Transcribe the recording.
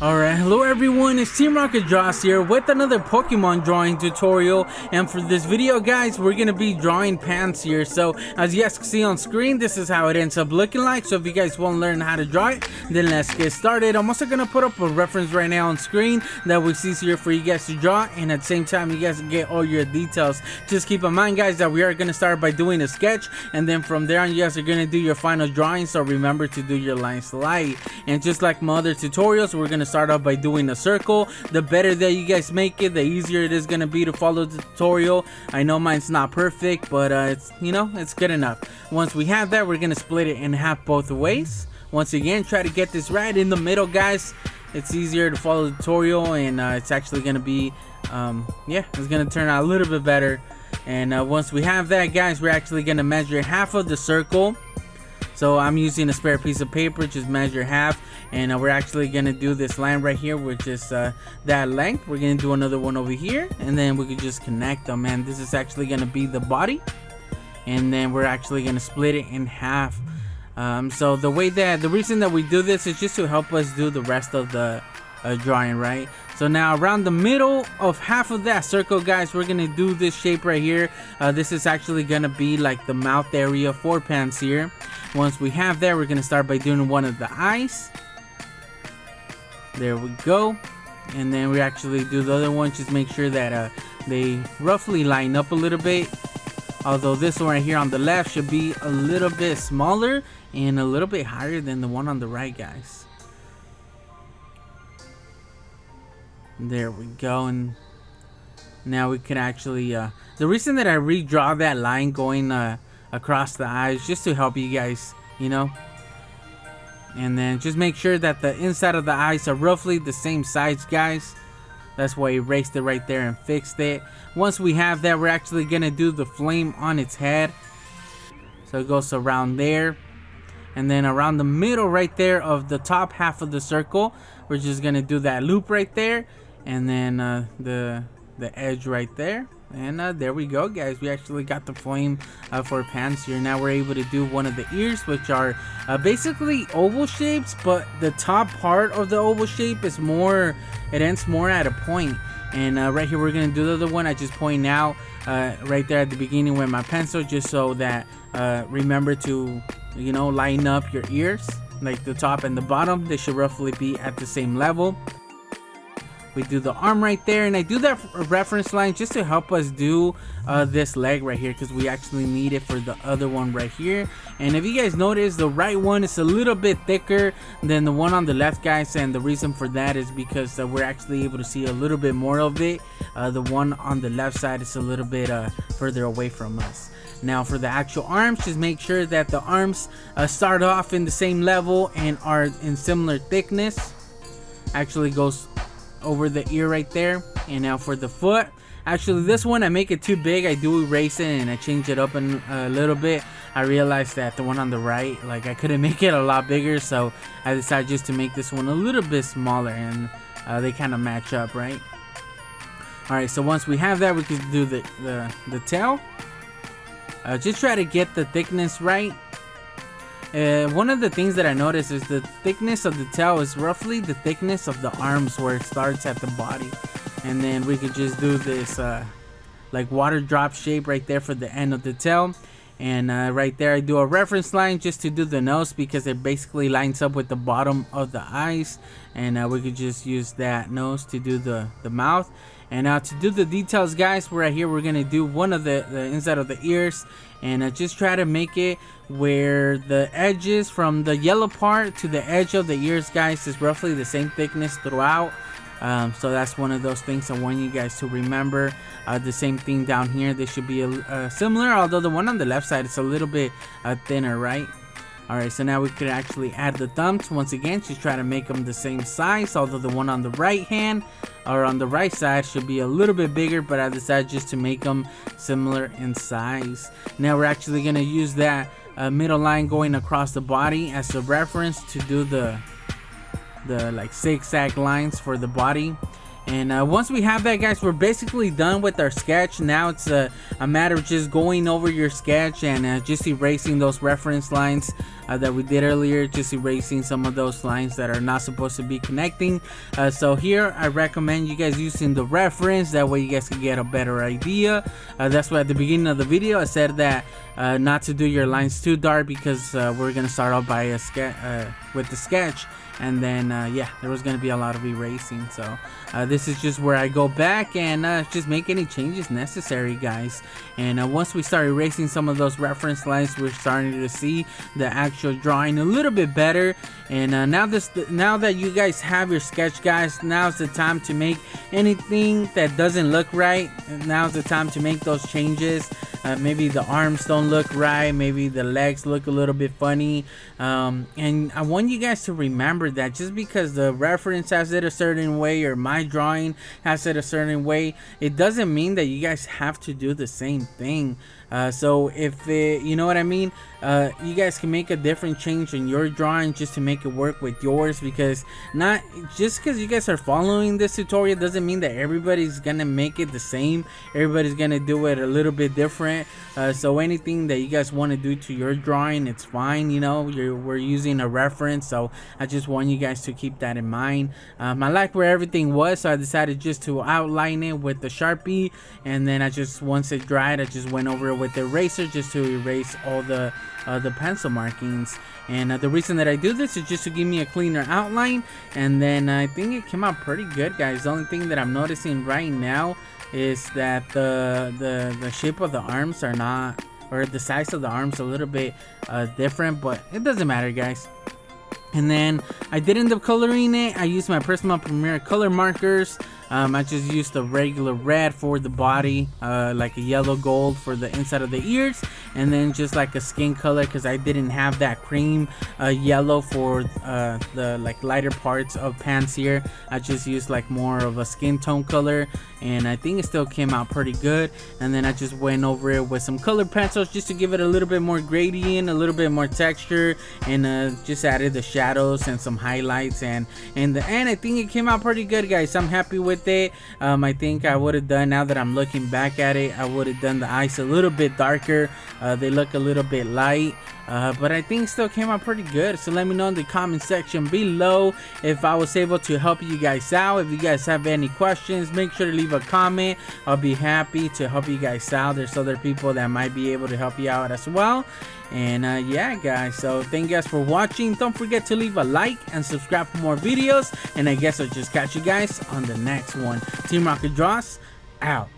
Alright, hello everyone, it's Team Rocket Joss here with another Pokemon drawing tutorial, and for this video guys, we're gonna be drawing Pansear. So as you guys can see on screen, this is how it ends up looking like. So if you guys want to learn how to draw it, then let's get started. I'm also gonna put up a reference right now on screen that we see here for you guys to draw, and at the same time you guys can get all your details. Just keep in mind guys that we are gonna start by doing a sketch, and then from there on you guys are gonna do your final drawing, so remember to do your lines light. And just like my other tutorials, we're gonna start off by doing a circle. The better that you guys make it, the easier it is gonna be to follow the tutorial. I know mine's not perfect, but it's, you know, it's good enough. Once we have that, we're gonna split it in half both ways. Once again, try to get this right in the middle guys. It's easier to follow the tutorial, and it's actually gonna be yeah, it's gonna turn out a little bit better. And once we have that guys, we're actually gonna measure half of the circle. So I'm using a spare piece of paper, just measure half, and we're actually gonna do this line right here, which is that length. We're gonna do another one over here, and then we could just connect them. And this is actually gonna be the body, and then we're actually gonna split it in half. So the reason that we do this is just to help us do the rest of the drawing, right? So now around the middle of half of that circle guys, we're gonna do this shape right here. This is actually gonna be like the mouth area for Pansear. Once we have that, we're gonna start by doing one of the eyes. There we go. And then we actually do the other one, just make sure that they roughly line up a little bit. Although this one right here on the left should be a little bit smaller and a little bit higher than the one on the right guys. There we go. And now we can actually the reason that I redraw that line going across the eyes, just to help you guys, you know. And then just make sure that the inside of the eyes are roughly the same size guys. That's why I erased it right there and fixed it. Once we have that, we're actually gonna do the flame on its head. So it goes around there, and then around the middle right there of the top half of the circle, we're just gonna do that loop right there, and then the edge right there. And there we go guys, we actually got the flame for Pansear. Now we're able to do one of the ears, which are basically oval shapes, but the top part of the oval shape is more, it ends more at a point. And right here we're gonna do the other one. I just point out right there at the beginning with my pencil, just so that remember to, you know, line up your ears, like the top and the bottom, they should roughly be at the same level. We do the arm right there, and I do that reference line just to help us do this leg right here, because we actually need it for the other one right here. And if you guys notice, the right one is a little bit thicker than the one on the left guys, and the reason for that is because we're actually able to see a little bit more of it. The one on the left side is a little bit further away from us. Now for the actual arms, just make sure that the arms start off in the same level and are in similar thickness. Actually goes over the ear right there. And now for the foot, actually this one I make it too big. I do erase it and I change it up a little bit. I realized that the one on the right, like, I couldn't make it a lot bigger, so I decided just to make this one a little bit smaller, and they kind of match up, right? Alright, so once we have that, we can do the tail. Just try to get the thickness right. One of the things that I noticed is the thickness of the tail is roughly the thickness of the arms where it starts at the body. And then we could just do this like water drop shape right there for the end of the tail. And right there I do a reference line just to do the nose, because it basically lines up with the bottom of the eyes. And we could just use that nose to do the mouth. And now to do the details guys, right here we're gonna do one of the inside of the ears, and just try to make it where the edges from the yellow part to the edge of the ears guys is roughly the same thickness throughout. So that's one of those things I want you guys to remember. The same thing down here, they should be similar, although the one on the left side is a little bit thinner, right? Alright, so now we could actually add the thumbs. Once again, just try to make them the same size, although the one on the right hand or on the right side should be a little bit bigger, but I decided just to make them similar in size. Now we're actually going to use that middle line going across the body as a reference to do the like zigzag lines for the body. And once we have that, guys, we're basically done with our sketch. Now it's a matter of just going over your sketch and just erasing those reference lines that we did earlier, just erasing some of those lines that are not supposed to be connecting. So here I recommend you guys using the reference, that way you guys can get a better idea. That's why at the beginning of the video I said that not to do your lines too dark, because we're gonna start off by with the sketch, and then yeah, there was gonna be a lot of erasing. So this is just where I go back and just make any changes necessary, guys. And once we start erasing some of those reference lines, we're starting to see the actual drawing a little bit better. And now that you guys have your sketch, guys, now's the time to make anything that doesn't look right. Now's the time to make those changes. Maybe the arms don't look right, maybe the legs look a little bit funny, and I want you guys to remember that just because the reference has it a certain way or my drawing has it a certain way, it doesn't mean that you guys have to do the same thing. So if you know what I mean, you guys can make a different change in your drawing just to make it work with yours, because not just because you guys are following this tutorial doesn't mean that everybody's gonna make it the same. Everybody's gonna do it a little bit different. So anything that you guys want to do to your drawing, it's fine. You know, we're using a reference, so I just want you guys to keep that in mind. I like where everything was, so I decided just to outline it with the Sharpie, and then I just, once it dried, I just went over it with the eraser just to erase all the pencil markings. And the reason that I do this is just to give me a cleaner outline, and then I think it came out pretty good, guys. The only thing that I'm noticing right now is that the shape of the arms are not, or the size of the arms a little bit different, but it doesn't matter, guys. And then I did end up coloring it. I used my personal Premiere color markers. I just used the regular red for the body, like a yellow gold for the inside of the ears, and then just like a skin color, because I didn't have that cream yellow for the like lighter parts of Pansear. I just used like more of a skin tone color, and I think it still came out pretty good. And then I just went over it with some colored pencils just to give it a little bit more gradient, a little bit more texture, and just added the shadows and some highlights, and in the end I think it came out pretty good, guys. I'm happy with it. I think I would have done, now that I'm looking back at it, I would have done the eyes a little bit darker. They look a little bit light, but I think it still came out pretty good. So let me know in the comment section below if I was able to help you guys out. If you guys have any questions, make sure to leave a comment. I'll be happy to help you guys out. There's other people that might be able to help you out as well. And yeah, guys, so thank you guys for watching. Don't forget to leave a like and subscribe for more videos, and I guess I'll just catch you guys on the next one. Team Rocket Draws out.